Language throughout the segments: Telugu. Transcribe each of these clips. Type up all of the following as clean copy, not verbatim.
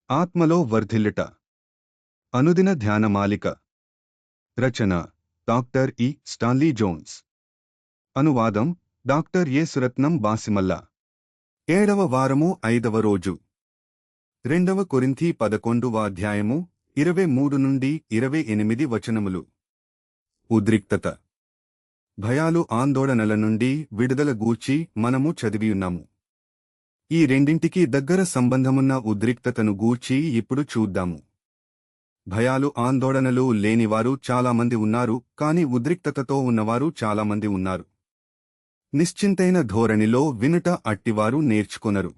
ఆత్మలో వర్ధిల్లుట. అనుదిన ధ్యానమాలిక. రచన డాక్టర్ ఇ. Stanley Jones. అనువాదం డాక్టర్ ఎ. సురత్నం బాసిమల్ల. 7వ వారము 5వ రోజు. 2 కొరింథీ 11వ అధ్యాయము 23 నుండి 28 వచనములు. ఉద్రిక్తత. భయాలు ఆందోళనల నుండి విడుదల గూర్చి మనము చదివియున్నాము. ఈ రెండింటికి దగ్గర సంబంధమున్న ఉద్రిక్తతను గూర్చి ఇప్పుడు చూద్దాము. భయాలు ఆందోళనలు లేనివారు చాలామంది ఉన్నారు, కాని ఉద్రిక్తతతో ఉన్నవారు చాలామంది ఉన్నారు. నిశ్చింతైన ధోరణిలో వినుట అట్టివారు నేర్చుకొనరు.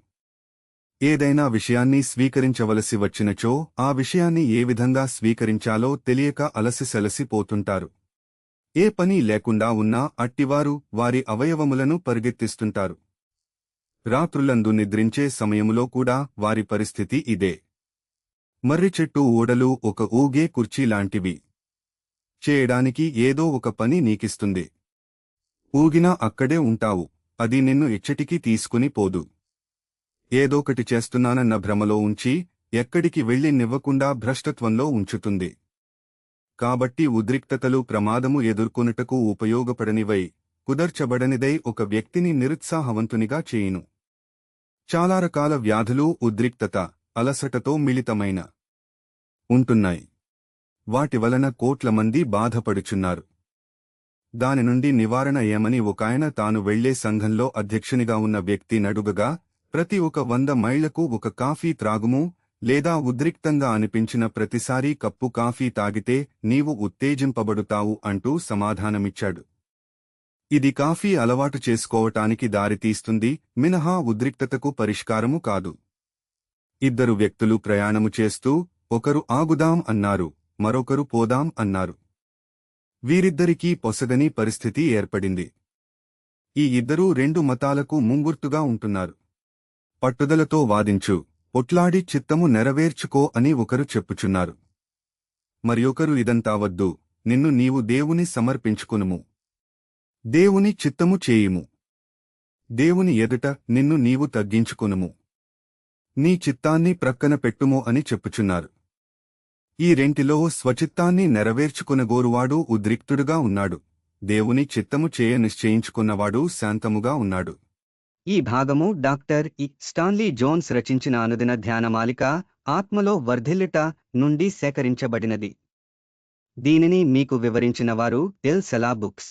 ఏదైనా విషయాన్ని స్వీకరించవలసి వచ్చినచో ఆ విషయాన్ని ఏ విధంగా స్వీకరించాలో తెలియక అలసిసలసిపోతుంటారు. ఏ పని లేకుండా ఉన్నా అట్టివారు వారి అవయవములను పరిగెత్తిస్తుంటారు. రాత్రులందు నిద్రించే సమయములో కూడా వారి పరిస్థితి ఇదే. మర్రి చెట్టు ఊడలు ఒక ఊగే కుర్చీలాంటివి. చేయడానికి ఏదో ఒక పని నీకిస్తుంది. ఊగినా అక్కడే ఉంటావు, అది నిన్ను ఎచ్చటికీ తీసుకుని పోదు. ఏదోకటి చేస్తున్నానన్న భ్రమలో ఉంచి ఎక్కడికి వెళ్ళినివ్వకుండా భ్రష్టత్వంలో ఉంచుతుంది. కాబట్టి ఉద్రిక్తతలు ప్రమాదము ఎదుర్కొనుటకు ఉపయోగపడనివై, కుదర్చబడనిదై ఒక వ్యక్తిని నిరుత్సాహవంతునిగా చేయును. చాలా రకాల వ్యాధులు ఉద్రిక్తత, అలసటతో మిళితమైన ఉంటున్నాయి. వాటి వలన కోట్ల మంది బాధపడుచున్నారు. దాని నుండి నివారణ ఏమని ఒకాయన తాను వెళ్లే సంఘంలో అధ్యక్షునిగా ఉన్న వ్యక్తి నడుగగా, ప్రతి 100 మైళ్లకు ఒక కాఫీ త్రాగుము, లేదా ఉద్రిక్తంగా అనిపించిన ప్రతిసారీ కప్పు కాఫీ తాగితే నీవు ఉత్తేజింపబడుతావు అంటూ సమాధానమిచ్చాడు. ఇది కాఫీ అలవాటు చేసుకోవటానికి దారితీస్తుంది, మినహా ఉద్రిక్తతకు పరిష్కారము కాదు. 2 వ్యక్తులు ప్రయాణము చేస్తూ, ఒకరు ఆగుదాం అన్నారు, మరొకరు పోదాం అన్నారు. వీరిద్దరికీ పొసగని పరిస్థితి ఏర్పడింది. ఈ ఇద్దరూ 2 మతాలకు ముంగుర్తుగా ఉంటున్నారు. పట్టుదలతో వాదించు, పొట్లాడి చిత్తము నెరవేర్చుకో అని ఒకరు చెప్పుచున్నారు. మరియొకరు ఇదంతా వద్దు, నిన్ను నీవు దేవుని సమర్పించుకునుము, దేవుని చిత్తము చేయుము, దేవుని ఎదుట నిన్ను నీవు తగ్గించుకొనుము, నీ చిత్తాన్ని ప్రక్కన పెట్టుము అని చెప్పుచున్నారు. ఈ రెంటిలో స్వచిత్తాన్ని నెరవేర్చుకొనగోరువాడు ఉద్రిక్తుడుగా ఉన్నాడు, దేవుని చిత్తము చేయ నిశ్చయించుకున్నవాడు శాంతముగా ఉన్నాడు. ఈ భాగము డాక్టర్ ఇ. స్టాన్లీ జోన్స్ రచించిన అనుదిన ధ్యానమాలిక ఆత్మలో వర్ధిల్లుట నుండి సేకరించబడినది. దీనిని మీకు వివరించిన వారు ఎల్. సెలా బుక్స్.